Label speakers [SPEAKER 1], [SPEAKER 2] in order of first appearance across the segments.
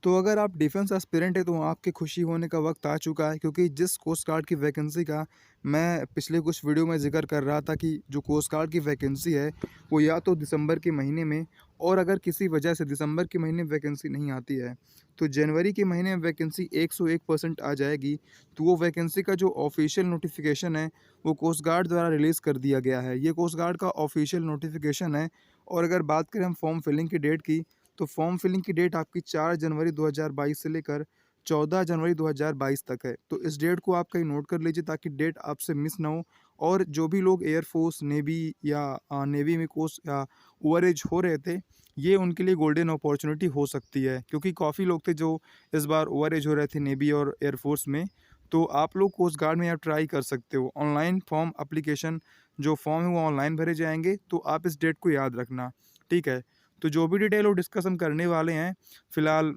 [SPEAKER 1] तो अगर आप डिफेंस एस्पिरेंट हैं तो आपकी खुशी होने का वक्त आ चुका है, क्योंकि जिस कोस्ट गार्ड की वैकेंसी का मैं पिछले कुछ वीडियो में जिक्र कर रहा था कि जो कोस्ट गार्ड की वैकेंसी है वो या तो दिसंबर के महीने में, और अगर किसी वजह से दिसंबर के महीने में वैकेंसी नहीं आती है तो जनवरी के महीने में वैकेंसी 101% आ जाएगी। तो वो वैकेंसी का जो ऑफिशियल नोटिफिकेशन है वो कोस्ट गार्ड द्वारा रिलीज़ कर दिया गया है। ये कोस्ट गार्ड का ऑफिशियल नोटिफिकेशन है। और अगर बात करें हम फॉर्म फिलिंग की डेट की, तो फॉर्म फिलिंग की डेट आपकी 4 जनवरी 2022 से लेकर 14 जनवरी 2022 तक है। तो इस डेट को आप कहीं नोट कर लीजिए ताकि डेट आपसे मिस ना हो। और जो भी लोग एयरफोर्स, नेवी या नेवी में कोर्स या ओवरएज हो रहे थे, ये उनके लिए गोल्डन अपॉर्चुनिटी हो सकती है, क्योंकि काफ़ी लोग थे जो इस बार ओवरएज हो रहे थे नेवी और एयरफोर्स में। तो आप लोग कोस्ट गार्ड में आप ट्राई कर सकते हो। ऑनलाइन फॉर्म एप्लीकेशन जो फॉर्म है वो ऑनलाइन भरे जाएंगे, तो आप इस डेट को याद रखना, ठीक है। तो जो भी डिटेल वो डिस्कस हम करने वाले हैं फ़िलहाल,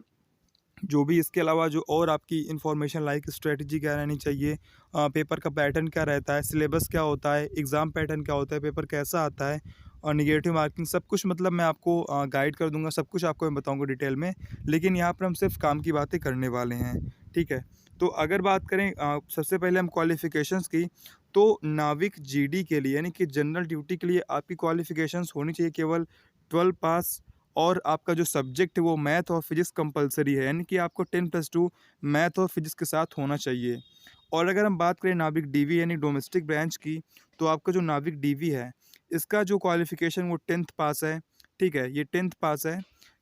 [SPEAKER 1] जो भी इसके अलावा जो और आपकी इन्फॉर्मेशन लाइक स्ट्रेटजी क्या रहनी चाहिए, पेपर का पैटर्न क्या रहता है, सिलेबस क्या होता है, एग्ज़ाम पैटर्न क्या होता है, पेपर कैसा आता है और निगेटिव मार्किंग, सब कुछ मतलब मैं आपको गाइड कर दूंगा, सब कुछ आपको मैं बताऊंगा डिटेल में। लेकिन यहाँ पर हम सिर्फ काम की बातें करने वाले हैं, ठीक है। तो अगर बात करें सबसे पहले हम क्वालिफ़िकेशंस की, तो नाविक जीडी के लिए यानी कि जनरल ड्यूटी के लिए आपकी क्वालिफ़िकेशंस होनी चाहिए केवल 12 पास। और आपका जो सब्जेक्ट है वो मैथ और फिजिक्स कंपलसरी है, यानी कि आपको 10+2 मैथ और फिजिक्स के साथ होना चाहिए। और अगर हम बात करें नाविक डीवी यानी डोमेस्टिक ब्रांच की, तो आपका जो नाविक डीवी है इसका जो क्वालिफिकेशन वो 10th पास है, ठीक है। ये 10th पास है,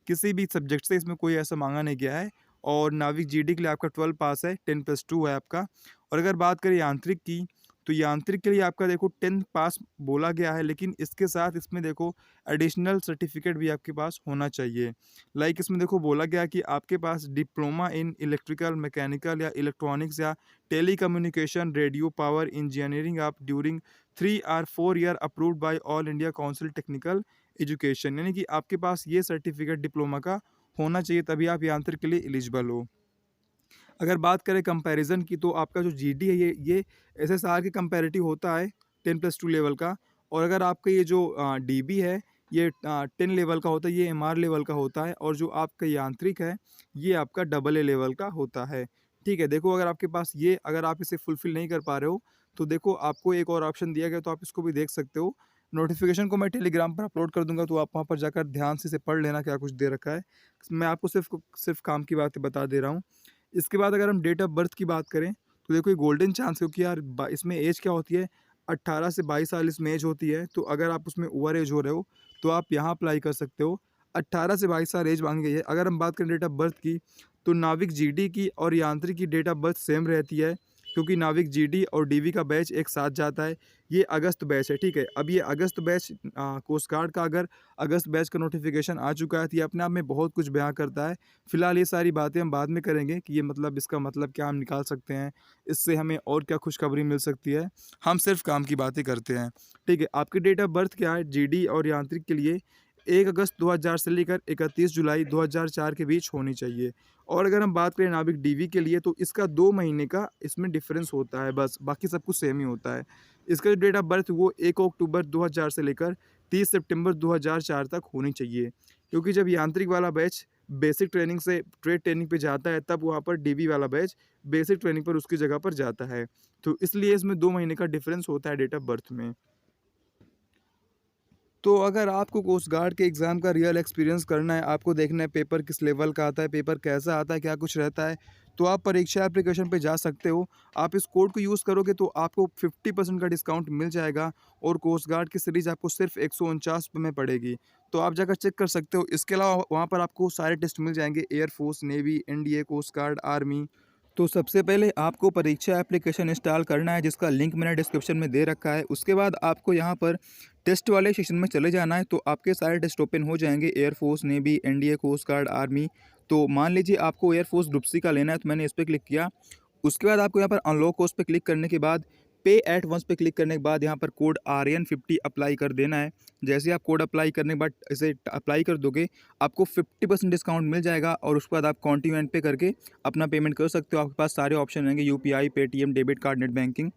[SPEAKER 1] किसी भी सब्जेक्ट से इसमें कोई ऐसा मांगा नहीं गया है। और नाविक जीडी के लिए आपका 12 पास है, 10+2 है आपका। और अगर बात करें यांत्रिक की, तो यांत्रिक के लिए आपका देखो 10th पास बोला गया है, लेकिन इसके साथ इसमें देखो एडिशनल सर्टिफिकेट भी आपके पास होना चाहिए। लाइक इसमें देखो बोला गया कि आपके पास डिप्लोमा इन इलेक्ट्रिकल, मैकेनिकल या इलेक्ट्रॉनिक्स या टेलीकम्युनिकेशन, रेडियो पावर इंजीनियरिंग आप ड्यूरिंग 3 और 4 year approved by all India council technical education, यानी कि आपके पास ये सर्टिफिकेट डिप्लोमा का होना चाहिए, तभी आप यांत्रिक के लिए एलिजिबल हो। अगर बात करें कंपैरिजन की, तो आपका जो जीडी है ये एसएसआर के कंपैरेटिव होता है 10+2 लेवल का। और अगर आपका ये जो डीबी है ये 10 लेवल का होता है, ये एमआर लेवल का होता है। और जो आपका यांत्रिक है ये आपका डबल ए लेवल का होता है, ठीक है। देखो अगर आपके पास ये, अगर आप इसे फुलफिल नहीं कर पा रहे हो तो देखो आपको एक और ऑप्शन दिया गया, तो आप इसको भी देख सकते हो। नोटिफिकेशन को मैं टेलीग्राम पर अपलोड कर दूंगा, तो आप वहाँ पर जाकर ध्यान से इसे पढ़ लेना क्या कुछ दे रखा है। मैं आपको सिर्फ काम की बातें बता दे रहा हूँ। इसके बाद अगर हम डेट ऑफ बर्थ की बात करें, तो देखो ये गोल्डन चांस, क्योंकि यार इसमें एज क्या होती है, 18 से 22 साल इसमें एज होती है। तो अगर आप उसमें ओवर एज हो रहे हो तो आप यहाँ अप्लाई कर सकते हो। 18 से 22 साल एज मांगी गई है। अगर हम बात करें डेट ऑफ बर्थ की, तो नाविक जीडी की और यांत्रिक की डेट ऑफ बर्थ सेम रहती है, क्योंकि नाविक जीडी और डीवी का बैच एक साथ जाता है। ये अगस्त बैच है, ठीक है। अब ये अगस्त बैच कोस्ट गार्ड का अगर अगस्त बैच का नोटिफिकेशन आ चुका है तो ये अपने आप में बहुत कुछ बयां करता है। फिलहाल ये सारी बातें हम बाद में करेंगे कि ये मतलब इसका मतलब क्या हम निकाल सकते हैं, इससे हमें और क्या खुशखबरी मिल सकती है। हम सिर्फ काम की बातें करते हैं, ठीक है। आपकी डेट ऑफ बर्थ क्या है जीडी और यांत्रिक के लिए? 1 अगस्त 2000 से लेकर 31 जुलाई 2004 के बीच होनी चाहिए। और अगर हम बात करें नाविक डीवी के लिए, तो इसका 2 महीने का इसमें डिफरेंस होता है, बस बाकी सब कुछ सेम ही होता है। इसका जो डेट ऑफ बर्थ वो 1 अक्टूबर 2000 से लेकर 30 सितंबर 2004 तक होनी चाहिए, क्योंकि जब यांत्रिक वाला बैच बेसिक ट्रेनिंग से ट्रेड ट्रेनिंग पे जाता है तब वहाँ पर डीवी वाला बैच बेसिक ट्रेनिंग पर उसकी जगह पर जाता है। तो इसलिए इसमें 2 महीने का डिफरेंस होता है डेट ऑफ बर्थ में। तो अगर आपको कोस्ट गार्ड के एग्ज़ाम का रियल एक्सपीरियंस करना है, आपको देखना है पेपर किस लेवल का आता है, पेपर कैसा आता है, क्या कुछ रहता है, तो आप परीक्षा एप्लीकेशन पे जा सकते हो। आप इस कोड को यूज़ करोगे तो आपको 50% का डिस्काउंट मिल जाएगा। और कोस्ट गार्ड की सीरीज़ आपको सिर्फ 149 में पड़ेगी। तो आप जाकर चेक कर सकते हो। इसके अलावा वहाँ पर आपको सारे टेस्ट मिल जाएंगे, air force, navy, NDA, coast guard, army. तो सबसे पहले आपको परीक्षा एप्लीकेशन इंस्टॉल करना है, जिसका लिंक मैंने डिस्क्रिप्शन में दे रखा है। उसके बाद आपको यहाँ पर टेस्ट वाले सेशन में चले जाना है, तो आपके सारे टेस्ट ओपन हो जाएंगे, air force, navy, NDA, coast guard, army. तो मान लीजिए आपको एयरफोर्स ग्रुप सी का लेना है, तो मैंने इस पर क्लिक किया। उसके बाद आपको यहाँ पर अनलॉक कोर्स पे क्लिक करने के बाद पे एट वंस पे क्लिक करने के बाद यहाँ पर कोड RN50 अप्लाई कर देना है। जैसे आप कोड अप्लाई करने के बाद इसे अप्लाई कर दोगे, आपको 50% डिस्काउंट मिल जाएगा। और उसके बाद आप कॉन्टिन्यू पे करके अपना पेमेंट कर सकते हो। आपके पास सारे ऑप्शन रहेंगे, UPI, Paytm, debit card, net banking,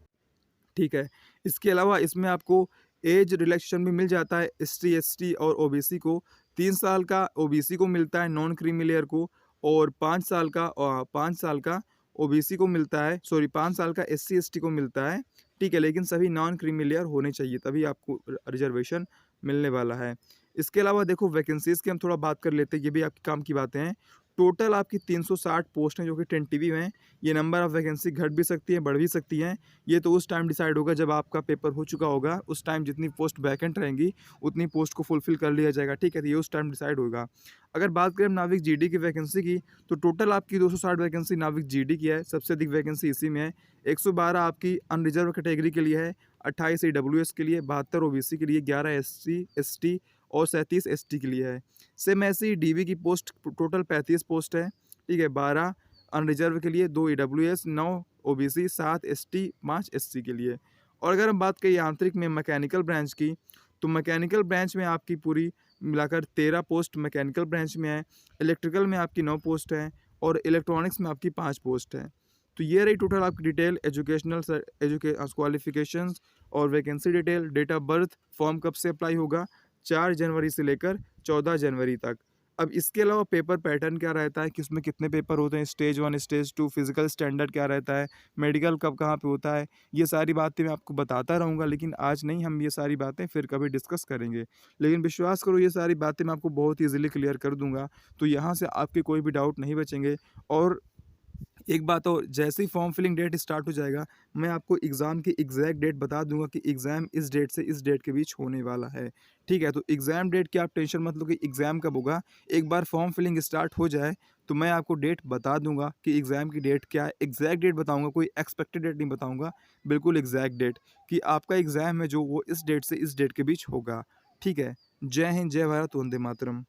[SPEAKER 1] ठीक है। इसके अलावा इसमें आपको एज रिलैक्सेशन भी मिल जाता है। ST ST और OBC को 3 साल का OBC को मिलता है, नॉन क्रीमी लेयर को। और 5 साल का ओबीसी को मिलता है, सॉरी 5 साल का एससी एसटी को मिलता है, ठीक है? लेकिन सभी नॉन क्रीमी लेयर होने चाहिए, तभी आपको रिजर्वेशन मिलने वाला है। इसके अलावा देखो वैकेंसीज़ की हम थोड़ा बात कर लेते हैं, ये भी आपके काम की बातें हैं। टोटल आपकी 360 पोस्ट हैं जो कि टेंटेटिव हैं। ये नंबर ऑफ वैकेंसी घट भी सकती है, बढ़ भी सकती हैं। ये तो उस टाइम डिसाइड होगा जब आपका पेपर हो चुका होगा, उस टाइम जितनी पोस्ट वैकेंट रहेंगी, उतनी पोस्ट को फुलफ़िल कर लिया जाएगा, ठीक है? तो ये उस टाइम डिसाइड होगा। अगर बात करें नाविक जीडी की वैकेंसी की, तो टोटल आपकी 260 वैकेंसी नाविक जीडी की है, सबसे अधिक वैकेंसी इसी में है। 112 आपकी अनरिजर्व कैटेगरी के लिए है, 28 ईडब्ल्यूएस के लिए, 72 ओबीसी के लिए, 11 एससी, एसटी और 37 एसटी के लिए है। सेम ऐसे ही डीवी की पोस्ट टोटल 35 पोस्ट है, ठीक है? 12 अनरिजर्व के लिए, 2 ईडब्ल्यूएस, 9 ओबीसी, 7 एसटी, 5 एससी के लिए। और अगर हम बात करें यांत्रिक में मैकेनिकल ब्रांच की, तो मैकेनिकल ब्रांच में आपकी पूरी मिलाकर 13 पोस्ट मैकेनिकल ब्रांच में है, इलेक्ट्रिकल में आपकी 9 पोस्ट हैं और इलेक्ट्रॉनिक्स में आपकी 5 पोस्ट हैं। तो ये रही टोटल आपकी डिटेल, क्वालिफ़िकेशंस और vacancy detail, date of birth, form कब से अप्लाई होगा, 4 जनवरी से लेकर 14 जनवरी तक। अब इसके अलावा पेपर पैटर्न क्या रहता है कि उसमें कितने पेपर होते हैं, स्टेज 1, स्टेज 2, फिज़िकल स्टैंडर्ड क्या रहता है, मेडिकल कब कहाँ पे होता है, ये सारी बातें मैं आपको बताता रहूँगा, लेकिन आज नहीं, हम ये सारी बातें फिर कभी डिस्कस करेंगे। लेकिन विश्वास करो ये सारी बातें मैं आपको बहुत ईज़िली क्लियर कर दूँगा, तो यहाँ से आपके कोई भी डाउट नहीं बचेंगे। और एक बात और, जैसे ही फॉर्म फिलिंग डेट स्टार्ट हो जाएगा, मैं आपको एग्ज़ाम की एग्जैक्ट डेट बता दूंगा कि एग्ज़ाम इस डेट से इस डेट के बीच होने वाला है, ठीक है? तो एग्ज़ाम डेट की आप टेंशन मत लो कि एग्ज़ाम कब होगा। एक बार फॉर्म फिलिंग स्टार्ट हो जाए तो मैं आपको डेट बता दूंगा कि एग्ज़ाम की डेट क्या है, एग्जैक्ट डेट बताऊंगा, कोई एक्सपेक्टेड डेट नहीं बताऊंगा, बिल्कुल एग्जैक्ट डेट कि आपका एग्ज़ाम है जो वो इस डेट से इस डेट के बीच होगा, ठीक है? जय हिंद, जय भारत, वंदे मातरम।